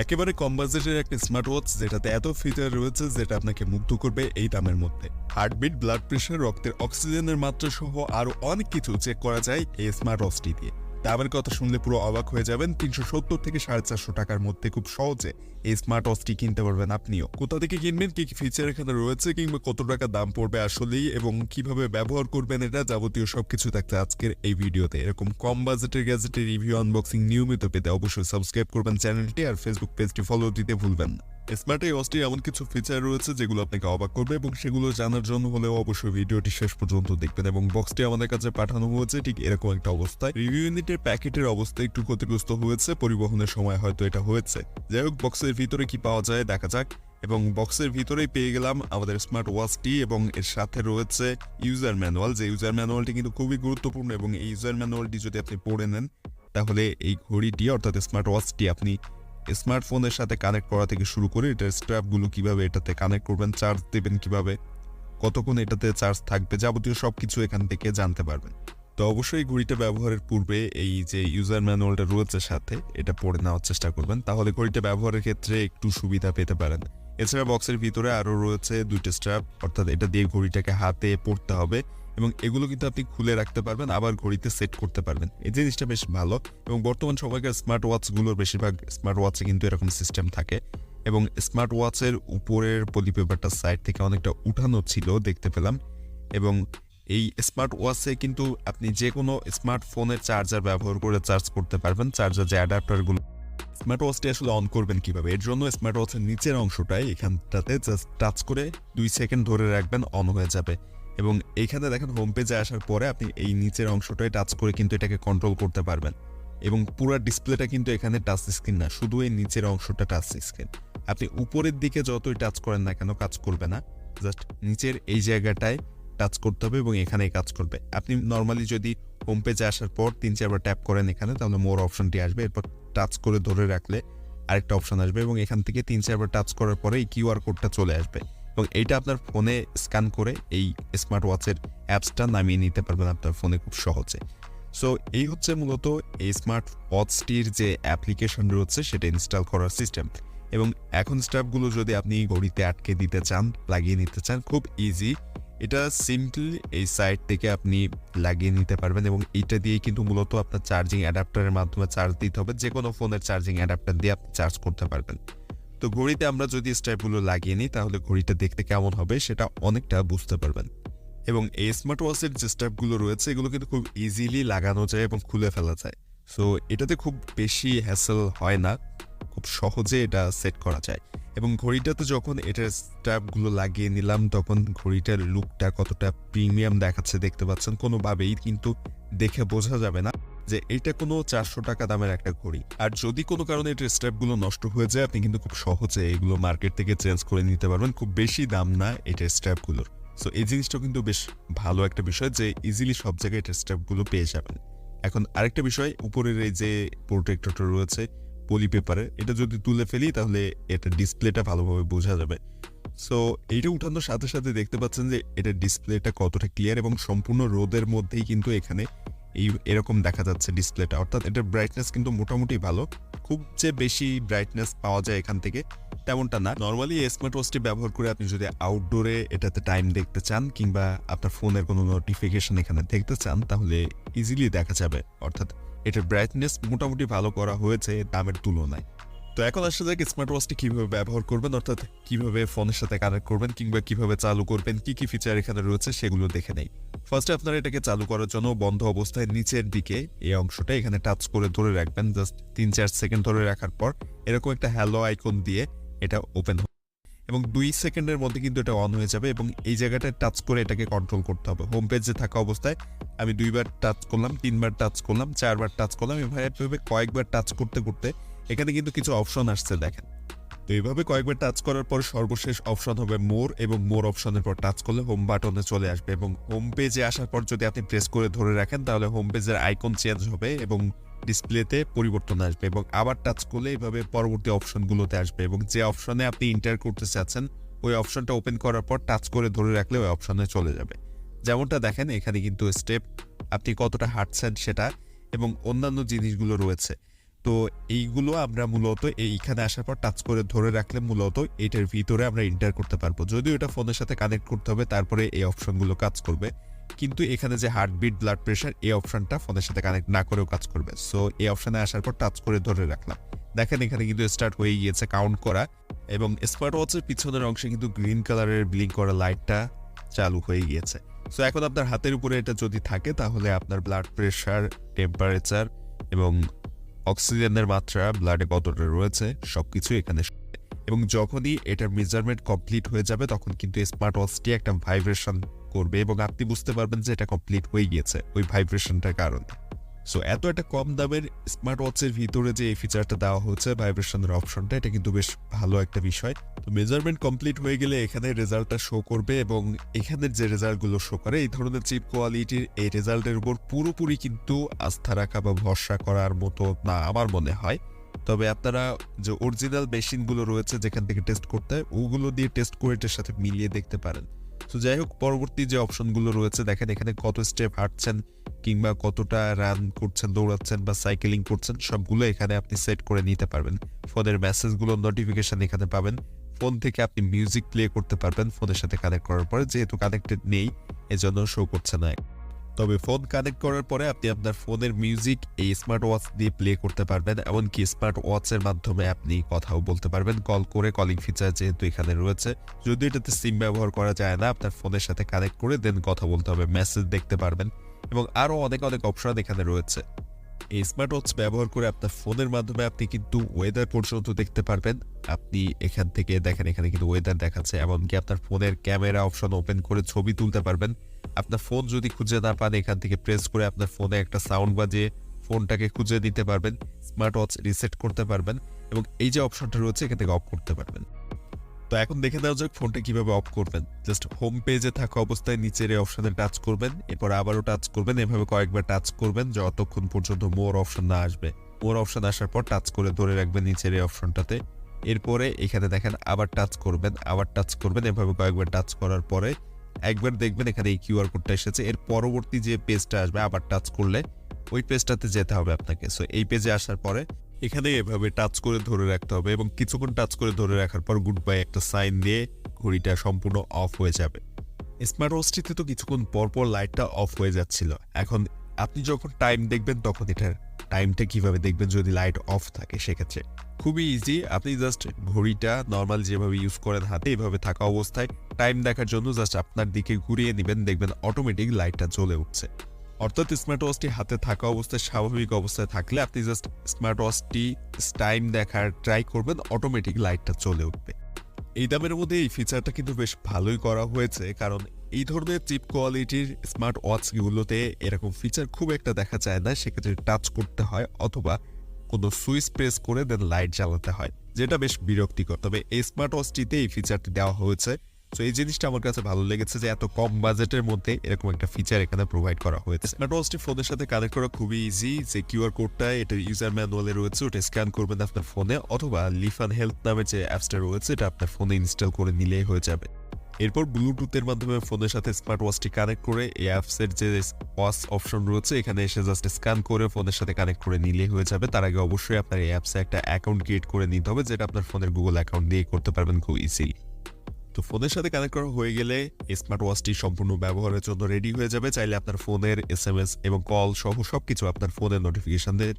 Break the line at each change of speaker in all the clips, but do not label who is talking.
একেবারে কম বাজেটের একটা স্মার্ট ওয়াচ যেটাতে এত ফিচার রয়েছে যেটা আপনাকে মুগ্ধ করবে এই দামের মধ্যে। হার্টবিট, ব্লাড প্রেশার, রক্তের অক্সিজেনের মাত্রা সহ আরো অনেক কিছু চেক করা যায় এই স্মার্ট ওয়াচটি দিয়ে। দামের কথা শুনলে পুরো অবাক হয়ে যাবেন। 370 থেকে 450 টাকার মধ্যে খুব সহজে এই স্মার্ট ওয়াচটি কিনতে পারবেন আপনিও। কোথা থেকে কিনবেন, কি কি ফিচার এখানে রয়েছে, কিংবা কত টাকা দাম পড়বে আসলেই, এবং কিভাবে ব্যবহার করবেন এটা যাবতীয় সবকিছু থাকছে আজকের এই ভিডিওতে। এরকম কম বাজেটের গ্যাজেটের রিভিউ, আনবক্সিং নিয়মিত পেতে অবশ্যই সাবস্ক্রাইব করবেন চ্যানেলটি, আর ফেসবুক পেজটি ফলো দিতে ভুলবেন না। স্মার্ট এই ওয়াচটির এমন কিছু ফিচার রয়েছে যেগুলো আপনাকে অবাক করবে, এবং সেগুলো জানার জন্য হলেও অবশ্যই ভিডিওটি শেষ পর্যন্ত দেখবেন। এবং বক্সটি আমাদের কাছে পাঠানো হয়েছে ঠিক এরকম একটা অবস্থায়। রিভিউ ইউনিটের প্যাকেটের অবস্থা একটু ক্ষতিগ্রস্ত হয়েছে, পরিবহনের সময় হয়তো এটা হয়েছে। যাই হোক, বক্সের ভিতরে কি পাওয়া যায় দেখা যাক। এবং বক্সের ভিতরেই পেয়ে গেলাম আমাদের স্মার্ট ওয়াচটি, এবং এর সাথে রয়েছে ইউজার ম্যানুয়াল। যে ইউজার ম্যানুয়ালটি কিন্তু খুবই গুরুত্বপূর্ণ, এবং এই ইউজার ম্যানুয়ালটি যদি আপনি পড়ে নেন তাহলে এই ঘড়িটি অর্থাৎ স্মার্ট ওয়াচটি আপনি স্মার্টফোনের সাথে কানেক্ট করা থেকে শুরু করে এটার স্ট্র্যাপগুলো কিভাবে এটাতে কানেক্ট করবেন, চার্জ দেবেন কিভাবে, কতক্ষণ এটাতে চার্জ থাকবে, যাবতীয় সবকিছু এখান থেকে জানতে পারবেন। তো অবশ্যই ঘড়িটা ব্যবহারের পূর্বে এই যে ইউজার ম্যানুয়ালটা রয়েছে সাথে, এটা পড়ে নেওয়ার চেষ্টা করবেন, তাহলে ঘড়িটা ব্যবহারের ক্ষেত্রে একটু সুবিধা পেতে পারেন। এছাড়া বক্সের ভিতরে আরও রয়েছে দুইটা স্ট্র্যাপ, অর্থাৎ এটা দিয়ে ঘড়িটাকে হাতে পড়তে হবে, এবং এগুলো কিন্তু আপনি খুলে রাখতে পারবেন, আবার ঘড়িতে সেট করতে পারবেন। এই জিনিসটা বেশ ভালো। এবং বর্তমান সময়কার স্মার্ট ওয়াচগুলোর বেশিরভাগ স্মার্ট ওয়াচে কিন্তু এরকম সিস্টেম থাকে। এবং স্মার্ট ওয়াচের উপরের পলি পেপারটা সাইড থেকে অনেকটা উঠানো ছিল দেখতে পেলাম। এবং এই স্মার্ট ওয়াচে কিন্তু আপনি যে কোনো স্মার্টফোনের চার্জার ব্যবহার করে চার্জ করতে পারবেন। চার্জার যে অ্যাডাপ্টারগুলো, স্মার্ট ওয়াচটি আসলে অন করবেন কিভাবে, এর জন্য স্মার্ট ওয়াচের নিচের অংশটায় এখানটাতে জাস্ট টাচ করে 2 সেকেন্ড ধরে রাখবেন, অন হয়ে যাবে। এবং এইখানে দেখেন হোম পেজে আসার পরে আপনি এই নিচের অংশটায় টাচ করে কিন্তু এটাকে কন্ট্রোল করতে পারবেন। এবং পুরো ডিসপ্লেটা কিন্তু এখানে টাচ স্ক্রিন না, শুধু এই নিচের অংশটা টাচ স্ক্রিন। আপনি উপরের দিকে যতই টাচ করেন না কেন কাজ করবে না, জাস্ট নিচের এই জায়গাটায় টাচ করতে হবে এবং এখানেই কাজ করবে। আপনি নর্মালি যদি হোম পেজে আসার পর 3-4 বার ট্যাপ করেন এখানে, তাহলে মোর অপশনটি আসবে, এরপর টাচ করে ধরে রাখলে আরেকটা অপশন আসবে, এবং এখান থেকে 3-4 বার টাচ করার পরে এই কিউআর কোডটা চলে আসবে, এবং এইটা আপনার ফোনে স্ক্যান করে এই স্মার্ট ওয়াচের অ্যাপসটা নামিয়ে নিতে পারবেন আপনার ফোনে খুব সহজে। সো এই হচ্ছে মূলত এই স্মার্ট ওয়াচটির যে অ্যাপ্লিকেশন রয়েছে সেটা ইনস্টল করার সিস্টেম। এবং এখন স্টেপগুলো যদি আপনি ঘড়িতে আটকে দিতে চান, লাগিয়ে নিতে চান, খুব ইজি। এটা সিম্পলি এই সাইড থেকে আপনি লাগিয়ে নিতে পারবেন, এবং এইটা দিয়ে কিন্তু মূলত আপনার চার্জিং অ্যাডাপ্টারের মাধ্যমে চার্জ দিতে হবে। যে কোনো ফোনের চার্জিং অ্যাডাপ্টার দিয়ে আপনি চার্জ করতে পারবেন। তো ঘড়িতে আমরা যদি স্ট্র্যাপগুলো লাগিয়ে নিই তাহলে ঘড়িটা দেখতে কেমন হবে সেটা অনেকটা বুঝতে পারবেন। এবং এই স্মার্ট ওয়াচের যে স্ট্র্যাপগুলো রয়েছে এগুলো কিন্তু খুব ইজিলি লাগানো যায় এবং খুলে ফেলা যায়। সো এটাতে খুব বেশি হ্যাসেল হয় না, খুব সহজে এটা সেট করা যায়। এবং ঘড়িটাতে যখন এটার স্ট্র্যাপগুলো লাগিয়ে নিলাম তখন ঘড়িটার লুকটা কতটা প্রিমিয়াম দেখাচ্ছে দেখতে পাচ্ছেন। কোনোভাবেই কিন্তু দেখে বোঝা যাবে না যে এটা কোনো 400 টাকা দামের একটা ঘড়ি। আর যদি কোনো কারণে এটার স্ট্র্যাপগুলো নষ্ট হয়ে যায় আপনি কিন্তু খুব সহজে এগুলো মার্কেট থেকে চেঞ্জ করে নিতে পারবেন। খুব বেশি দাম না এটার স্ট্র্যাপগুলোর। সো এই জিনিসটা কিন্তু বেশ ভালো একটা বিষয় যে ইজিলি সব জায়গায় এটার স্ট্র্যাপগুলো পেয়ে যাবেন। এখন আরেকটা বিষয়, উপরের এই যে প্রোটেক্টরটা রয়েছে পলি পেপারের, এটা যদি তুলে ফেলি তাহলে এটা ডিসপ্লেটা ভালোভাবে বোঝা যাবে। সো এইটা উঠানোর সাথে সাথে দেখতে পাচ্ছেন যে এটার ডিসপ্লেটা কতটা ক্লিয়ার, এবং সম্পূর্ণ রোদের মধ্যেই কিন্তু এখানে এরকম দেখা যাচ্ছে ডিসপ্লেটা। অর্থাৎ এটার ব্রাইটনেস কিন্তু মোটামুটি ভালো, খুব যে বেশি ব্রাইটনেস পাওয়া যায় এখান থেকে তেমনটা না। নর্মালি এই স্মার্ট ওয়াচটি ব্যবহার করে আপনি যদি আউটডোরে এটাতে টাইম দেখতে চান কিংবা আপনার ফোনের কোনো নোটিফিকেশন এখানে দেখতে চান তাহলে ইজিলি দেখা যাবে। অর্থাৎ এটার ব্রাইটনেস মোটামুটি ভালো করা হয়েছে দামের তুলনায়। তো এখন আসা যাক স্মার্ট ওয়াচটি কিভাবে ব্যবহার করবেন, অর্থাৎ কিভাবে ফোনের সাথে কানেক্ট করবেন কিংবা কিভাবে চালু করবেন, কি কি ফিচার এখানে রয়েছে সেগুলো দেখে নেই। ফার্স্টে আপনারা এটাকে চালু করার জন্য বন্ধ অবস্থায় নিচের দিকে এই অংশটা এখানে টাচ করে ধরে রাখবেন। জাস্ট 3-4 সেকেন্ড ধরে রাখার পর এরকম একটা হ্যালো আইকন দিয়ে এটা ওপেন হবে, এবং 2 সেকেন্ডের মধ্যে কিন্তু এটা অন হয়ে যাবে। এবং এই জায়গাটায় টাচ করে এটাকে কন্ট্রোল করতে হবে। হোম পেজে থাকা অবস্থায় আমি 2 বার টাচ করলাম, 3 বার টাচ করলাম, 4 বার টাচ করলাম, এভাবে কয়েকবার টাচ করতে করতে এখানে কিন্তু কিছু অপশন আসছে দেখেন। তো এইভাবে কয়েকবার টাচ করার পর সর্বশেষ অপশন হবে মোর, এবং মোর অপশনের পর টাচ করলে হোম বাটনে চলে আসবে। এবং হোম পেজে আসার পর যদি আপনি প্রেস করে ধরে রাখেন তাহলে হোম পেজের আইকন চেঞ্জ হবে এবং ডিসপ্লেতে পরিবর্তন আসবে, এবং আবার টাচ করলে এইভাবে পরবর্তী অপশনগুলোতে আসবে। এবং যে অপশনে আপনি ইন্টার করতে চাচ্ছেন ওই অপশনটা ওপেন করার পর টাচ করে ধরে রাখলে ওই অপশনে চলে যাবে। যেমনটা দেখেন এখানে কিন্তু স্টেপ আপনি কতটা হাঁটছেন সেটা এবং অন্যান্য জিনিসগুলো রয়েছে। তো এইগুলো আমরা মূলত এইখানে আসার পর টাচ করে ধরে রাখলে মূলত এটার ভিতরে আমরা এন্টার করতে পারবো। যদিও এটা ফোনের সাথে কানেক্ট করতে হবে, তারপরে এই অপশনগুলো কাজ করবে। কিন্তু এখানে যে হার্টবিট, ব্লাড প্রেশার, এই অপশনটা ফোনের সাথে কানেক্ট না করেও কাজ করবে। সো এই অপশনে আসার পর টাচ করে ধরে রাখলাম, দেখেন এখানে কিন্তু স্টার্ট হয়ে গিয়েছে কাউন্ট করা, এবং স্মার্ট ওয়াচের পিছনের অংশে কিন্তু গ্রিন কালারের ব্লিঙ্ক করা লাইটটা চালু হয়ে গিয়েছে। সো এখন আপনার হাতের উপরে এটা যদি থাকে তাহলে আপনার ব্লাড প্রেশার, টেম্পারেচার এবং অক্সিজেনের মাত্রা ব্লাডে কতটা রয়েছে সবকিছু এখানে। এবং যখনই এটার মেজারমেন্ট কমপ্লিট হয়ে যাবে তখন কিন্তু স্মার্ট ওয়াচটি একটা ভাইব্রেশন করবে এবং আপনি বুঝতে পারবেন যে এটা কমপ্লিট হয়ে গিয়েছে ওই ভাইব্রেশনটার কারণে। সো এত একটা কম দামের স্মার্ট ওয়াচের ভিতরে যে এই ফিচারটা দেওয়া হচ্ছে ভাইব্রেশনের অপশনটা, এটা কিন্তু বেশ ভালো একটা বিষয়। তো মেজারমেন্ট কমপ্লিট হয়ে গেলে এখানে রেজাল্টটা শো করবে, এবং এখানের যে রেজাল্টগুলো শো করে এই ধরনের চিপ কোয়ালিটির এই রেজাল্টের উপর পুরোপুরি কিন্তু আস্থা রাখা বা ভরসা করার মতো না আমার মনে হয়। তবে আপনারা যে অরিজিনাল মেশিনগুলো রয়েছে যেখান থেকে টেস্ট করতে হয় ওগুলো দিয়ে টেস্ট করে এটার সাথে মিলিয়ে দেখতে পারেন। তো যাই হোক, পরবর্তী যে অপশনগুলো রয়েছে দেখেন এখানে কত স্টেপ হাঁটছেন কিংবা কতটা রান করছেন, দৌড়াচ্ছেন বা সাইকেলিং করছেন, সবগুলো এখানে আপনি সেট করে নিতে পারবেন। ফোনের মেসেজগুলো নোটিফিকেশন এখানে পাবেন। ফোন থেকে আপনি মিউজিক প্লে করতে পারবেন ফোনের সাথে কানেক্ট করার পরে, যেহেতু কানেক্টেড নেই এজন্য শো করছে না। তবে ফোন কানেক্ট করার পরে আপনি আপনার ফোনের মিউজিক এই স্মার্ট ওয়াচ দিয়ে প্লে করতে পারবেন, এমনকি স্মার্ট ওয়াচের মাধ্যমে আপনি কথাও বলতে পারবেন কল করে। কলিং ফিচার যেহেতু এখানে রয়েছে, যদিও এটাতে সিম ব্যবহার করা যায় না, আপনার ফোনের সাথে কানেক্ট করে দেন কথা বলতে হবে, মেসেজ দেখতে পারবেন এবং আরও অনেক অনেক অপশন এখানে রয়েছে। এই স্মার্ট ওয়াচ ব্যবহার করে আপনার ফোনের মাধ্যমে আপনি কিন্তু ওয়েদার পর্যন্ত দেখতে পারবেন। আপনি এখান থেকে দেখেন এখানে কিন্তু ওয়েদার দেখাচ্ছে, এমনকি আপনার ফোনের ক্যামেরা অপশন ওপেন করে ছবি তুলতে পারবেন। আপনার ফোন যদি খুঁজে না পান এখান থেকে প্রেস করে আপনার ফোনে একটা সাউন্ড বাজিয়ে ফোনটাকে খুঁজে দিতে পারবেন, স্মার্ট ওয়াচ রিসেট করতে পারবেন এবং এই যে অপশনটা রয়েছে এখান থেকে অফ করতে পারবেন। তো এখন দেখে নেওয়া যাক ফোনটা কিভাবে অফ করবেন। জাস্ট হোম পেজে থাকা অবস্থায় নিচের এই অপশনে টাচ করবেন, এরপর আবারও টাচ করবেন, এভাবে কয়েকবার টাচ করবেন যতক্ষণ পর্যন্ত মোর অপশন না আসবে। মোর অপশন আসার পর টাচ করে ধরে রাখবেন নিচের এই অপশনটাতে। এরপরে এখানে দেখেন আবার টাচ করবেন, আবার টাচ করবেন, এভাবে কয়েকবার টাচ করার পরে একবার দেখবেন এখানে এই কিউআর কোডটা এসেছে। এর পরবর্তী যে পেজটা আসবে আবার টাচ করলে ওই পেজটাতে যেতে হবে আপনাকে। সো এই পেজে আসার পরে এখানে এভাবে টাচ করে ধরে রাখতে হবে এবং কিছুক্ষণ টাচ করে ধরে রাখার পর গুড বাই একটা সাইন দিয়ে ঘড়িটা সম্পূর্ণ অফ হয়ে যাবে। স্মার্ট ওয়াচটিতে তো কিছুক্ষণ পরপর লাইটটা অফ হয়ে যাচ্ছিল। এখন আপনি যখন টাইম দেখবেন তখন এটার টাইমটা কিভাবে দেখবেন যদি লাইট অফ থাকে, সেক্ষেত্রে খুবই ইজি। আপনি জাস্ট ঘড়িটা নর্মাল যেভাবে ইউজ করেন হাতে এভাবে থাকা অবস্থায় টাইম দেখার জন্য জাস্ট আপনার দিকে ঘুরিয়ে নেবেন, দেখবেন অটোমেটিক লাইটটা জ্বলে উঠছে। অর্থাৎ স্মার্ট ওয়াচটি হাতে থাকা অবস্থায় স্বাভাবিক অবস্থায় থাকলে আপনি জাস্ট স্মার্ট ওয়াচটি টাইম দেখার ট্রাই করবেন, অটোমেটিক লাইটটা চলে উঠবে। এই দামের মধ্যে এই ফিচারটা কিন্তু বেশ ভালোই করা হয়েছে, কারণ এই ধরনের চিপ কোয়ালিটির স্মার্ট ওয়াচগুলোতে এরকম ফিচার খুব একটা দেখা যায় না। সেক্ষেত্রে টাচ করতে হয় অথবা কোনো সুইচ প্রেস করে দেন লাইট জ্বালাতে হয়, যেটা বেশ বিরক্তিকর। তবে এই স্মার্ট ওয়াচটিতে এই ফিচারটি দেওয়া হয়েছে। তো এই জিনিসটা আমার কাছে ভালো লেগেছে যে এত কম বাজেটের মধ্যে এরকম একটা ফিচার এখানে প্রোভাইড করা হয়েছে। স্মার্ট ওয়াচটি ফোনের সাথে কানেক্ট করা খুবই ইজি। যে কিউআর কোডটা এটা ইউজার ম্যানুয়ালে রয়েছে ওটা স্ক্যান করবেন আপনার ফোনে, অথবা লিফান হেলথ নামের যে অ্যাপসটা রয়েছে এটা আপনার ফোনে ইনস্টল করে নিলেই হয়ে যাবে। এরপর ব্লুটুথের মাধ্যমে ফোনের সাথে স্মার্ট ওয়াচটি কানেক্ট করে এই অ্যাপসের যে ওয়াচ অপশন রয়েছে এখানে এসে জাস্ট স্ক্যান করে ফোনের সাথে কানেক্ট করে নিলেই হয়ে যাবে। তার আগে অবশ্যই আপনার এই অ্যাপসে একটা অ্যাকাউন্ট ক্রিয়েট করে নিতে হবে, যেটা আপনার ফোনের গুগল অ্যাকাউন্ট দিয়ে করতে পারবেন খুব ইজিলি। তো ফোনের সাথে কানেক্ট করা হয়ে গেলে স্মার্ট ওয়াচটি সম্পূর্ণ ব্যবহারের জন্য রেডি হয়ে যাবে। চাইলে আপনার ফোনের এসএমএস এবং কল সহ সবকিছু আপনার ফোনের নোটিফিকেশনের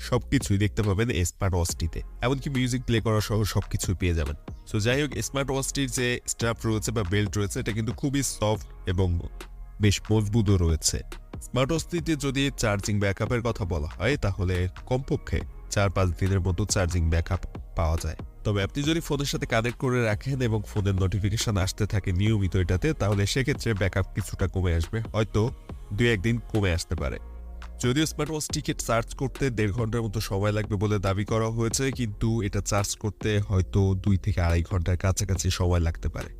সবকিছুই দেখতে পাবেন এই স্মার্ট ওয়াচটিতে, এমনকি মিউজিক প্লে করা সহ সবকিছুই পেয়ে যাবেন। সো যাই হোক, স্মার্ট ওয়াচটির যে স্ট্র্যাপ রয়েছে বা বেল্ট রয়েছে এটা কিন্তু খুবই সফট এবং বেশ মজবুতও রয়েছে। স্মার্ট ওয়াচটিতে যদি চার্জিং ব্যাকআপের কথা বলা হয় তাহলে কমপক্ষে 4-5 দিনের মতো চার্জিং ব্যাকআপ পাওয়া যায়। তবে আপনি যদি ফোনের সাথে কানেক্ট করে রাখেন এবং ফোনের নোটিফিকেশন আসতে থাকে নিয়মিত এটাতে, তাহলে সেক্ষেত্রে ব্যাকআপ কিছুটা কমে আসবে, হয়তো 2-1 দিন কমে আসতে পারে। যদিও স্মার্ট ওয়াচটিকে চার্জ করতে 1.5 ঘন্টার মতো সময় লাগবে বলে দাবি করা হয়েছে, কিন্তু এটা চার্জ করতে হয়তো 2 থেকে 2.5 ঘন্টার কাছাকাছি সময় লাগতে পারে।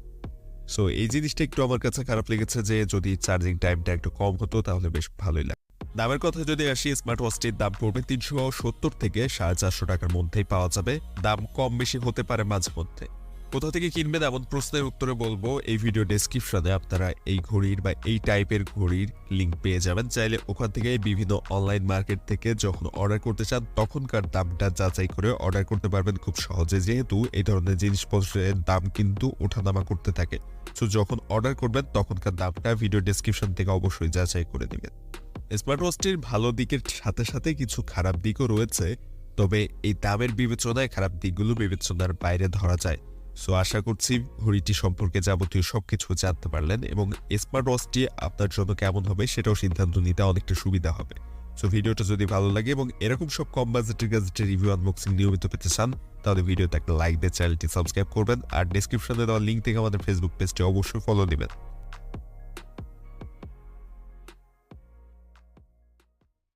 সো এই জিনিসটা একটু আমার কাছে খারাপ লেগেছে যে যদি চার্জিং টাইমটা একটু কম হতো তাহলে বেশ ভালোই লাগতো। দামের কথা যদি আসি, স্মার্ট ওয়াচটির দাম পড়বে 370 থেকে 450 টাকার মধ্যেই পাওয়া যাবে। দাম কম বেশি হতে পারে মাঝে মধ্যে। কোথা থেকে কিনবেন এমন প্রশ্নের উত্তরে বলবো এই ভিডিও ডেসক্রিপশনে আপনারা এই ঘড়ির বা এই টাইপের ঘড়ির লিঙ্ক পেয়ে যাবেন। চাইলে ওখান থেকে বিভিন্ন অনলাইন মার্কেট থেকে যখন অর্ডার করতে চান তখনকার দামটা যাচাই করে অর্ডার করতে পারবেন খুব সহজে, যেহেতু এই ধরনের জিনিসপত্রের দাম কিন্তু ওঠানামা করতে থাকে। সো যখন অর্ডার করবেন তখনকার দামটা ভিডিও ডেসক্রিপশন থেকে অবশ্যই যাচাই করে নেবেন। স্মার্ট ওয়াচটির ভালো দিকের সাথে সাথে কিছু খারাপ দিকও রয়েছে, তবে এই দামের বিবেচনায় খারাপ দিকগুলো বিবেচনার বাইরে ধরা যায়। সো আশা করছি ঘড়িটি সম্পর্কে যাবতীয় সবকিছু জানতে পারলেন এবং স্মার্ট ওয়াচটি আপনার জন্য কেমন হবে সেটাও সিদ্ধান্ত নিতে অনেকটা সুবিধা হবে। সো ভিডিওটা যদি ভালো লাগে এবং এরকম সব কম বাজেটের গ্যাজেটের রিভিউ আনবক্সিং নিয়মিত পেতে চান তাহলে ভিডিওতে একটা লাইক দিয়ে চ্যানেলটি সাবস্ক্রাইব করবেন, আর ডেসক্রিপশনে দেওয়া লিঙ্ক থেকে আমাদের ফেসবুক পেজটি অবশ্যই ফলো দিবেন।